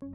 Ya,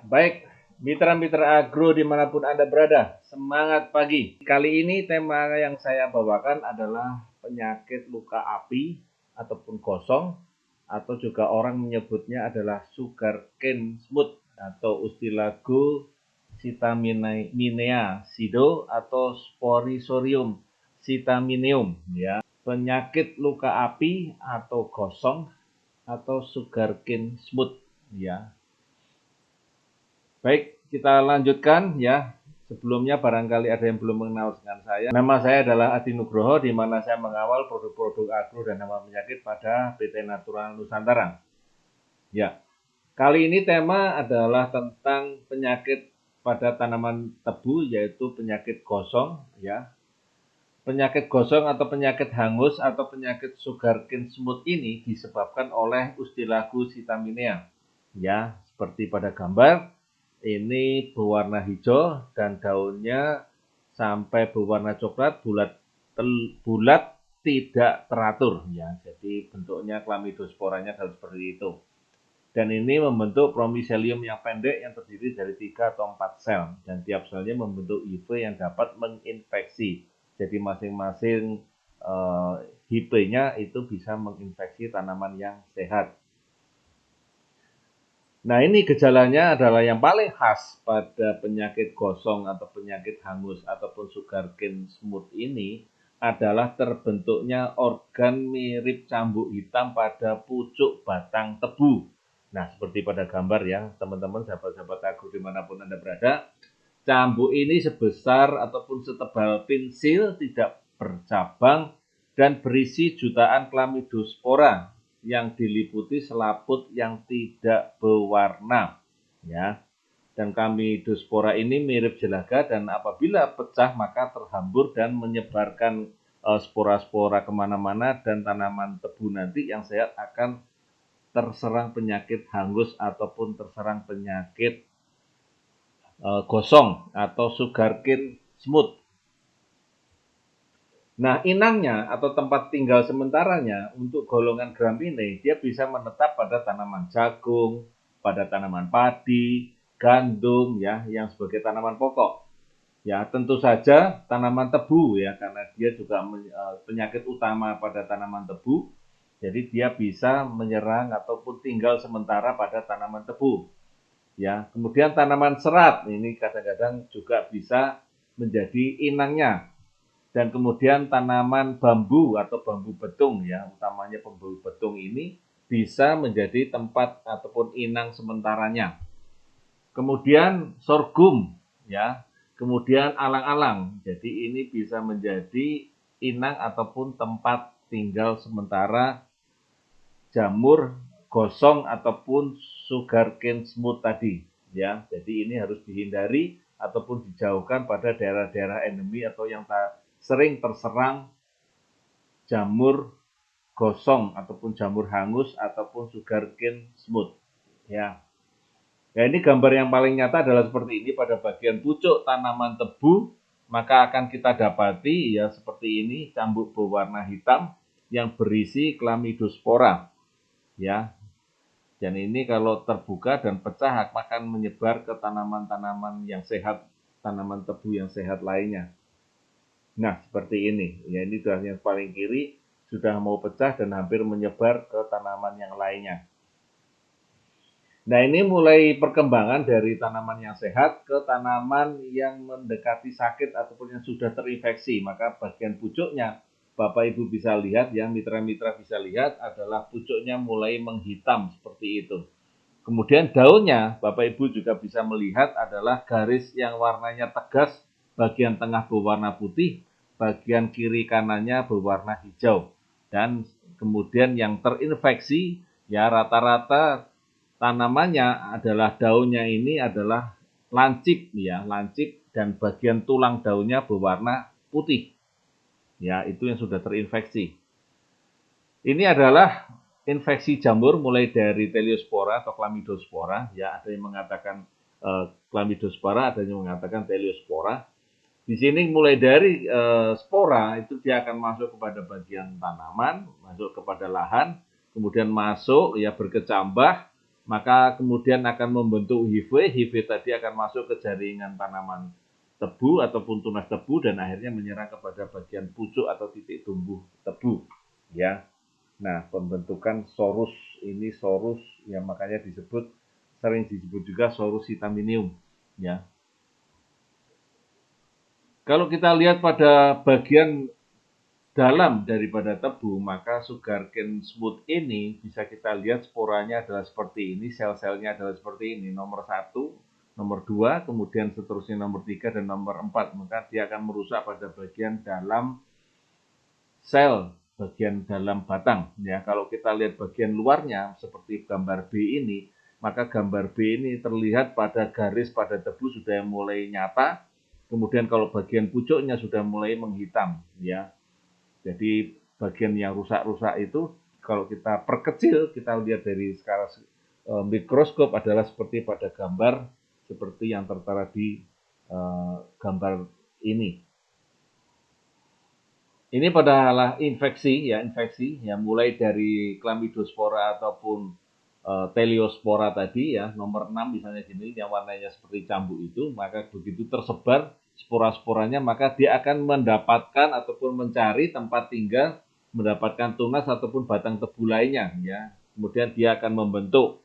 baik. Mitra-mitra agro dimanapun Anda berada, semangat pagi. Kali ini tema yang saya bawakan adalah penyakit luka api ataupun gosong, atau juga orang menyebutnya adalah sugarcane smooth atau istilah Sitaminea sido atau Sporisorium sitamineum, ya. Penyakit luka api atau gosong atau sugarcane smooth, ya. Baik, kita lanjutkan ya. Sebelumnya barangkali ada yang belum mengenal dengan saya. Nama saya adalah Adi Nugroho, di mana saya mengawal produk-produk agro dan hama penyakit pada PT Natural Nusantara. Ya, kali ini tema adalah tentang penyakit pada tanaman tebu, yaitu penyakit gosong. Ya, penyakit gosong atau penyakit hangus atau penyakit sugarcane smooth ini disebabkan oleh Ustilagus sitaminea. Ya, seperti pada gambar. Ini berwarna hijau dan daunnya sampai berwarna coklat, bulat tidak teratur, ya. Jadi bentuknya chlamydosporanya adalah seperti itu. Dan ini membentuk promicelium yang pendek yang terdiri dari 3 atau 4 sel, dan tiap selnya membentuk hife yang dapat menginfeksi. Jadi masing-masing hifenya itu bisa menginfeksi tanaman yang sehat. Nah, ini gejalanya adalah yang paling khas pada penyakit gosong atau penyakit hangus ataupun sugarcane smooth ini adalah terbentuknya organ mirip cambuk hitam pada pucuk batang tebu. Nah, seperti pada gambar ya, teman-teman, sahabat-sahabat agro dimanapun Anda berada, cambuk ini sebesar ataupun setebal pensil, tidak bercabang, dan berisi jutaan chlamydospora yang diliputi selaput yang tidak berwarna, ya. Dan chlamydospora ini mirip jelaga dan apabila pecah maka terhambur dan menyebarkan spora-spora kemana-mana, dan tanaman tebu nanti yang sehat akan terserang penyakit hangus ataupun terserang penyakit gosong atau sugarcane smooth. Nah, inangnya atau tempat tinggal sementaranya untuk golongan Gramineae, dia bisa menetap pada tanaman jagung, pada tanaman padi, gandum, ya, yang sebagai tanaman pokok. Ya, tentu saja tanaman tebu, ya, karena dia juga penyakit utama pada tanaman tebu. Jadi dia bisa menyerang ataupun tinggal sementara pada tanaman tebu. Ya, kemudian tanaman serat ini kadang-kadang juga bisa menjadi inangnya. Dan kemudian tanaman bambu atau bambu betung, ya, utamanya bambu betung ini bisa menjadi tempat ataupun inang sementaranya. Kemudian sorghum, ya, kemudian alang-alang. Jadi ini bisa menjadi inang ataupun tempat tinggal sementara jamur gosong ataupun sugarcane smooth tadi, ya. Jadi ini harus dihindari ataupun dijauhkan pada daerah-daerah endemi atau yang sering terserang jamur gosong ataupun jamur hangus ataupun sugarcane smooth, ya. Ya, ini gambar yang paling nyata adalah seperti ini pada bagian pucuk tanaman tebu, maka akan kita dapati ya seperti ini, cambuk berwarna hitam yang berisi chlamydospora, ya. Dan ini kalau terbuka dan pecah akan menyebar ke tanaman-tanaman yang sehat, tanaman tebu yang sehat lainnya. Nah, seperti ini. Ya, ini sudah yang paling kiri, sudah mau pecah dan hampir menyebar ke tanaman yang lainnya. Nah, ini mulai perkembangan dari tanaman yang sehat ke tanaman yang mendekati sakit ataupun yang sudah terinfeksi. Maka bagian pucuknya, Bapak Ibu bisa lihat, ya, mitra-mitra bisa lihat, adalah pucuknya mulai menghitam seperti itu. Kemudian daunnya, Bapak Ibu juga bisa melihat adalah garis yang warnanya tegas, bagian tengah berwarna putih, bagian kiri kanannya berwarna hijau. Dan kemudian yang terinfeksi, ya, rata-rata tanamannya adalah daunnya ini adalah lancip, ya, lancip, dan bagian tulang daunnya berwarna putih. Ya, itu yang sudah terinfeksi. Ini adalah infeksi jamur mulai dari Teliospora atau Chlamydospora. Ya, ada yang mengatakan Chlamydospora, ada yang mengatakan Teliospora. Di sini mulai dari spora itu dia akan masuk kepada bagian tanaman, masuk kepada lahan, kemudian masuk ya berkecambah, maka kemudian akan membentuk hife. Hife tadi akan masuk ke jaringan tanaman tebu ataupun tunas tebu dan akhirnya menyerang kepada bagian pucuk atau titik tumbuh tebu. Ya, nah pembentukan sorus ini sorus yang makanya sering disebut juga sorus hitaminium. Ya, kalau kita lihat pada bagian dalam daripada tebu, maka sugarcane smooth ini bisa kita lihat sporanya adalah seperti ini, sel-selnya adalah seperti ini, nomor 1, nomor 2, kemudian seterusnya nomor 3 dan nomor 4. Maka dia akan merusak pada bagian dalam sel, bagian dalam batang. Ya, kalau kita lihat bagian luarnya seperti gambar B ini, maka gambar B ini terlihat pada garis pada tebu sudah mulai nyata. Kemudian kalau bagian pucuknya sudah mulai menghitam, ya. Jadi bagian yang rusak-rusak itu kalau kita perkecil, kita lihat dari skala mikroskop adalah seperti pada gambar seperti yang tertera di gambar ini. Ini adalah infeksi yang mulai dari Chlamydospora ataupun Teliospora tadi ya, nomor 6 misalnya gini yang warnanya seperti cambuk itu, maka begitu tersebar spora-sporanya maka dia akan mendapatkan ataupun mencari tempat tinggal, mendapatkan tunas ataupun batang tebu lainnya ya. Kemudian dia akan membentuk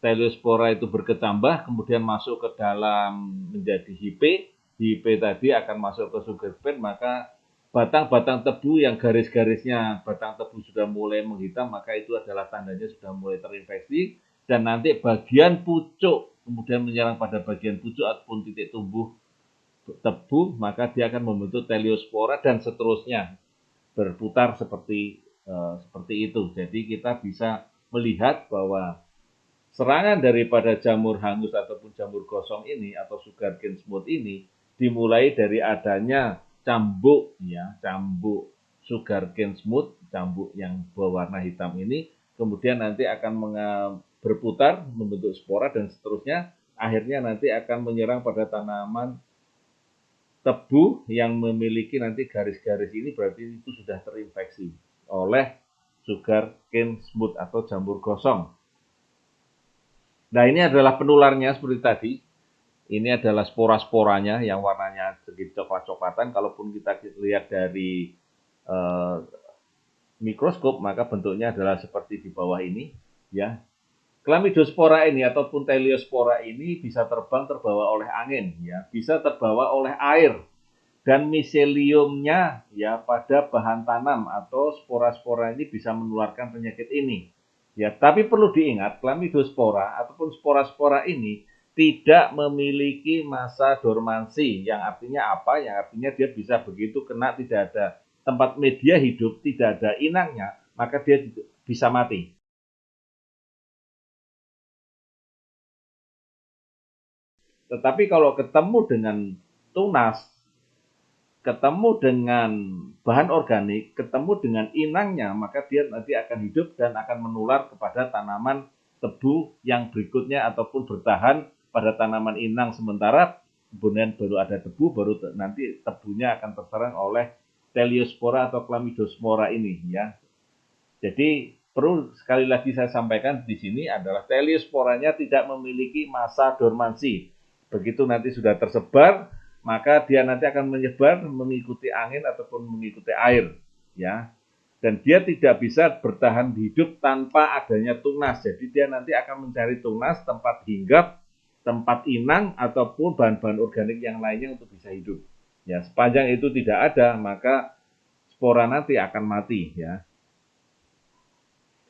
Teliospora itu berkecambah, kemudian masuk ke dalam menjadi hipe. Hipe tadi akan masuk ke sugarcane, maka batang-batang tebu yang garis-garisnya batang tebu sudah mulai menghitam, maka itu adalah tandanya sudah mulai terinfeksi. Dan nanti bagian pucuk, kemudian menyerang pada bagian pucuk ataupun titik tumbuh tebu, maka dia akan membentuk Teliospora dan seterusnya berputar seperti itu. Jadi kita bisa melihat bahwa serangan daripada jamur hangus ataupun jamur gosong ini atau sugarcane smooth ini dimulai dari adanya cambuk ya, cambuk sugarcane smooth, cambuk yang berwarna hitam ini kemudian nanti akan berputar membentuk spora dan seterusnya akhirnya nanti akan menyerang pada tanaman tebu yang memiliki nanti garis-garis ini berarti itu sudah terinfeksi oleh sugarcane smooth atau jamur gosong. Nah, ini adalah penularnya seperti tadi. Ini adalah spora-sporanya yang warnanya sedikit coklat-coklatan. Kalaupun kita lihat dari mikroskop, maka bentuknya adalah seperti di bawah ini. Ya, Chlamydospora ini ataupun Teliospora ini bisa terbang terbawa oleh angin, ya, bisa terbawa oleh air dan miseliumnya ya pada bahan tanam atau spora-spora ini bisa menularkan penyakit ini. Ya, tapi perlu diingat, Chlamydospora ataupun spora-spora ini tidak memiliki masa dormansi. Yang artinya apa? Yang artinya dia bisa begitu kena tidak ada tempat media hidup, tidak ada inangnya, maka dia bisa mati. Tetapi kalau ketemu dengan tunas, ketemu dengan bahan organik, ketemu dengan inangnya, maka dia nanti akan hidup dan akan menular kepada tanaman tebu yang berikutnya ataupun bertahan pada tanaman inang sementara kemudian baru ada tebu, baru nanti tebunya akan terserang oleh Teliospora atau Chlamydospora ini ya. Jadi perlu sekali lagi saya sampaikan di sini adalah Teliosporanya tidak memiliki masa dormansi. Begitu nanti sudah tersebar, maka dia nanti akan menyebar mengikuti angin ataupun mengikuti air, ya. Dan dia tidak bisa bertahan hidup tanpa adanya tunas. Jadi dia nanti akan mencari tunas, tempat hinggap, tempat inang ataupun bahan-bahan organik yang lainnya untuk bisa hidup. Ya, sepanjang itu tidak ada, maka spora nanti akan mati, ya.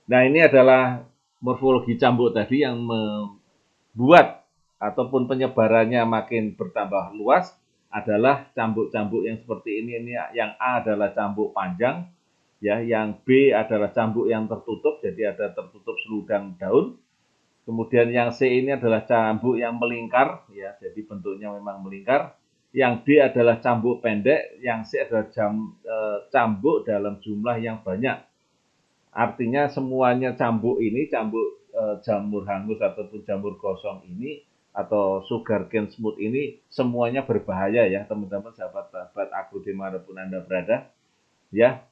Nah, ini adalah morfologi cambuk tadi yang membuat ataupun penyebarannya makin bertambah luas adalah cambuk-cambuk yang seperti ini yang A adalah cambuk panjang ya, yang B adalah cambuk yang tertutup jadi ada tertutup seludang daun. Kemudian yang C ini adalah cambuk yang melingkar ya, jadi bentuknya memang melingkar. yang D adalah cambuk pendek, yang C adalah cambuk dalam jumlah yang banyak. Artinya semuanya cambuk ini, cambuk jamur hangus ataupun jamur gosong ini, atau sugarcane smooth ini, semuanya berbahaya ya teman-teman, sahabat-sahabat agro dimanapun Anda berada. Ya.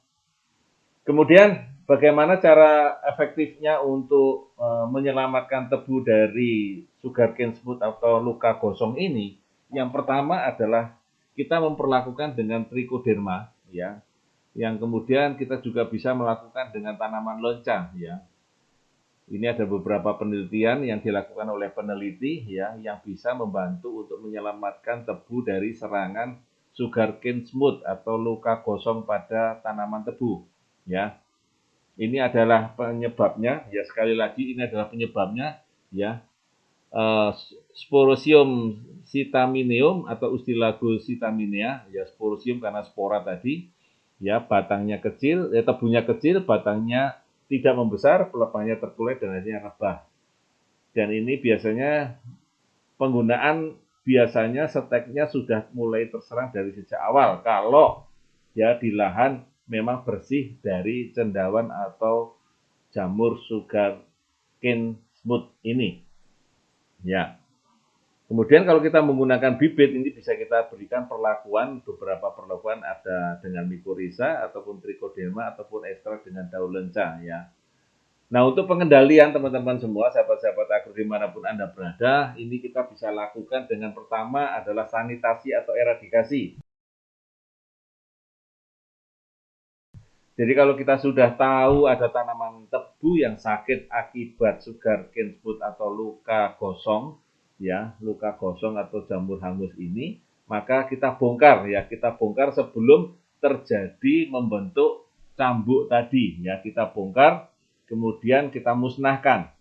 Kemudian bagaimana cara efektifnya untuk menyelamatkan tebu dari sugarcane smooth atau luka gosong ini? Yang pertama adalah kita memperlakukan dengan trichoderma, ya. Yang kemudian kita juga bisa melakukan dengan tanaman loncang, ya. Ini ada beberapa penelitian yang dilakukan oleh peneliti, ya, yang bisa membantu untuk menyelamatkan tebu dari serangan sugarcane smooth atau luka gosong pada tanaman tebu, ya. Ini adalah penyebabnya, ya, sekali lagi ini adalah penyebabnya, ya. Sporosium sitamineum atau Ustilagus sitaminea, ya, sporosium karena spora tadi, ya, batangnya kecil, ya, tebunya kecil, batangnya tidak membesar, pelepahnya terkulai dan akhirnya rebah. Dan ini biasanya penggunaan biasanya steknya sudah mulai terserang dari sejak awal kalau ya di lahan memang bersih dari cendawan atau jamur sugarcane smooth ini. Ya. Kemudian kalau kita menggunakan bibit ini bisa kita berikan beberapa perlakuan ada dengan mycorrhiza ataupun trichoderma ataupun ekstrak dengan daun lenca, ya. Nah, untuk pengendalian teman-teman semua, sahabat-sahabat agro dimanapun Anda berada, ini kita bisa lakukan dengan pertama adalah sanitasi atau eradikasi. Jadi kalau kita sudah tahu ada tanaman tebu yang sakit akibat sugarcane smooth atau luka gosong, ya, luka gosong atau jamur hangus ini, maka kita bongkar, ya, kita bongkar sebelum terjadi membentuk cambuk tadi, ya, kita bongkar, kemudian kita musnahkan,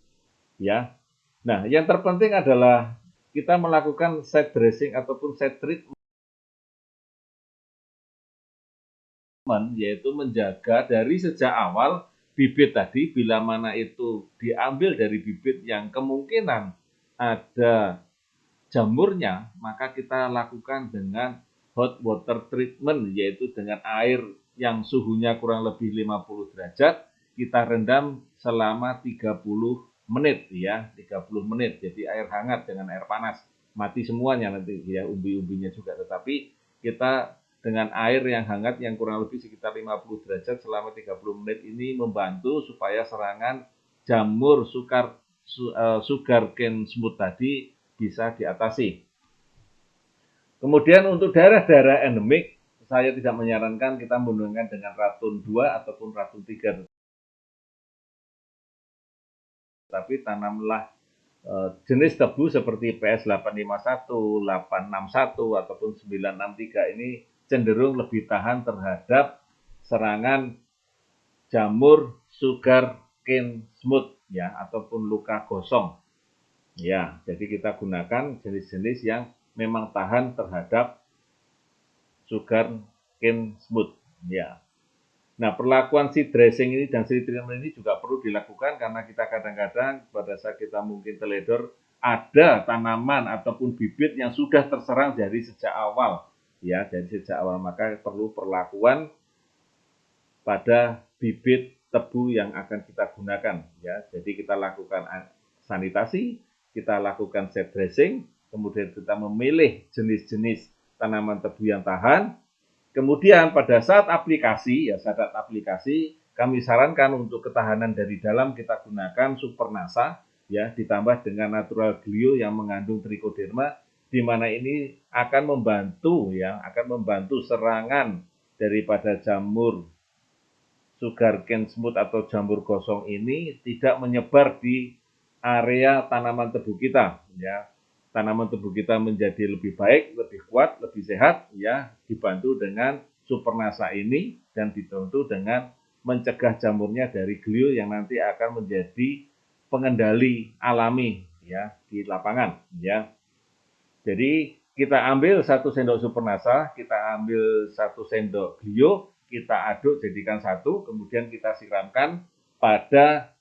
ya. Nah, yang terpenting adalah kita melakukan set dressing ataupun set treatment, yaitu menjaga dari sejak awal bibit tadi, bila mana itu diambil dari bibit yang kemungkinan ada jamurnya, maka kita lakukan dengan hot water treatment, yaitu dengan air yang suhunya kurang lebih 50 derajat, kita rendam selama 30 menit, ya, 30 menit. Jadi air hangat dengan air panas, mati semuanya nanti, ya, umbi-umbinya juga. Tetapi kita dengan air yang hangat yang kurang lebih sekitar 50 derajat selama 30 menit ini membantu supaya serangan jamur sugarcane smooth tadi bisa diatasi. Kemudian untuk daerah-daerah endemik, saya tidak menyarankan kita menggunakan dengan ratun 2 ataupun ratun 3. Tapi tanamlah jenis tebu seperti PS 851, 861 ataupun 963 ini cenderung lebih tahan terhadap serangan jamur sugarcane smooth, ya, ataupun luka gosong. Ya, jadi kita gunakan jenis-jenis yang memang tahan terhadap sugarcane smooth, ya. Nah, perlakuan seed dressing ini dan seed treatment ini juga perlu dilakukan karena kita kadang-kadang pada saat kita mungkin teledor ada tanaman ataupun bibit yang sudah terserang dari sejak awal, ya, dari sejak awal, maka perlu perlakuan pada bibit tebu yang akan kita gunakan, ya. Jadi kita lakukan sanitasi, kita lakukan set dressing, kemudian kita memilih jenis-jenis tanaman tebu yang tahan. Kemudian pada saat aplikasi, ya, saat aplikasi kami sarankan untuk ketahanan dari dalam kita gunakan Supernasa, ya, ditambah dengan natural glue yang mengandung trichoderma, di mana ini akan membantu, ya, akan membantu serangan daripada jamur sugarcane smooth atau jamur gosong ini tidak menyebar di area tanaman tebu kita, ya. Tanaman tebu kita menjadi lebih baik, lebih kuat, lebih sehat, ya, dibantu dengan Supernasa ini dan dibantu dengan mencegah jamurnya dari glue yang nanti akan menjadi pengendali alami, ya, di lapangan, ya. Jadi kita ambil 1 sendok Supernasa, kita ambil 1 sendok glio, kita aduk jadikan satu, kemudian kita siramkan pada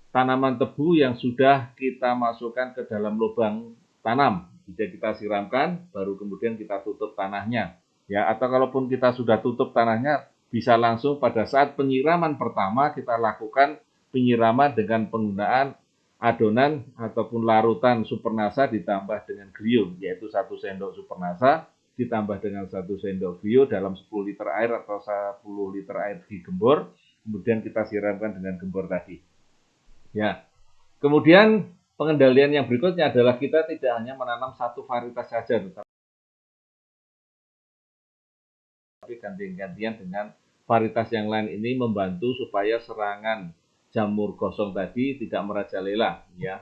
tanaman tebu yang sudah kita masukkan ke dalam lubang tanam, bisa kita siramkan, baru kemudian kita tutup tanahnya. Ya, atau kalaupun kita sudah tutup tanahnya, bisa langsung pada saat penyiraman pertama kita lakukan penyiraman dengan penggunaan adonan ataupun larutan supernasa ditambah dengan Grio, yaitu 1 sendok supernasa ditambah dengan 1 sendok Grio dalam 10 liter air atau 10 liter air digembor, kemudian kita siramkan dengan gembor tadi. Ya, kemudian pengendalian yang berikutnya adalah kita tidak hanya menanam satu varietas saja, tetapi ganti-gantian dengan varietas yang lain. Ini membantu supaya serangan jamur gosong tadi tidak merajalela, ya.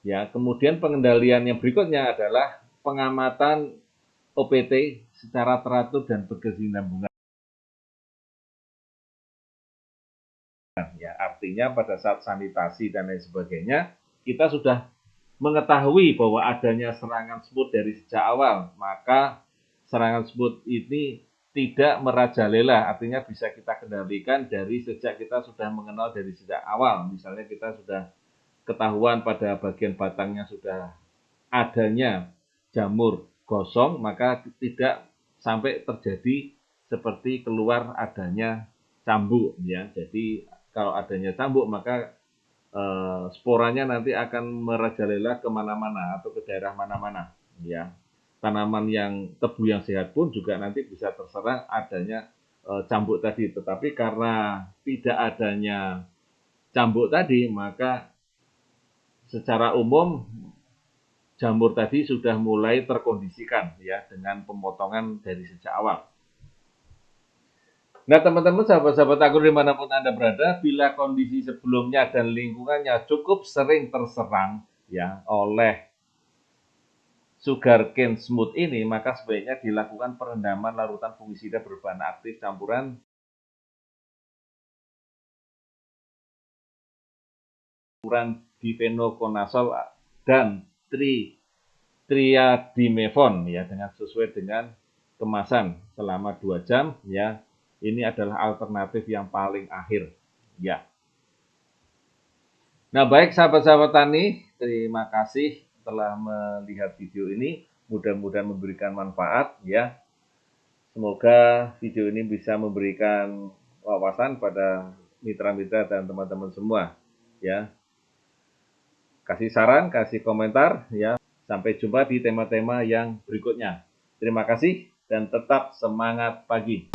Ya, kemudian pengendalian yang berikutnya adalah pengamatan OPT secara teratur dan berkesinambungan. Ya, artinya pada saat sanitasi dan lain sebagainya, kita sudah mengetahui bahwa adanya serangan semut dari sejak awal, maka serangan semut ini tidak merajalela, artinya bisa kita kendalikan dari sejak kita sudah mengenal dari sejak awal. Misalnya kita sudah ketahuan pada bagian batangnya sudah adanya jamur gosong, maka tidak sampai terjadi seperti keluar adanya cambuk, ya. Jadi kalau adanya cambuk maka sporanya nanti akan merajalela kemana-mana atau ke daerah mana-mana, ya. Tanaman yang tebu yang sehat pun juga nanti bisa terserang adanya cambuk tadi. Tetapi karena tidak adanya cambuk tadi, maka secara umum jamur tadi sudah mulai terkondisikan, ya, dengan pemotongan dari sejak awal. Nah, teman-teman, sahabat-sahabat agronom dimanapun Anda berada, bila kondisi sebelumnya dan lingkungannya cukup sering terserang, ya, oleh sugarcane smooth ini, maka sebaiknya dilakukan perendaman larutan fungisida berbahan aktif campuran difenoconazole dan triadimefon, ya, dengan sesuai dengan kemasan selama 2 jam, ya. Ini adalah alternatif yang paling akhir, ya. Nah, baik sahabat-sahabat tani, terima kasih telah melihat video ini. Mudah-mudahan memberikan manfaat, ya. Semoga video ini bisa memberikan wawasan pada mitra-mitra dan teman-teman semua, ya. Kasih saran, kasih komentar, ya. Sampai jumpa di tema-tema yang berikutnya. Terima kasih dan tetap semangat pagi.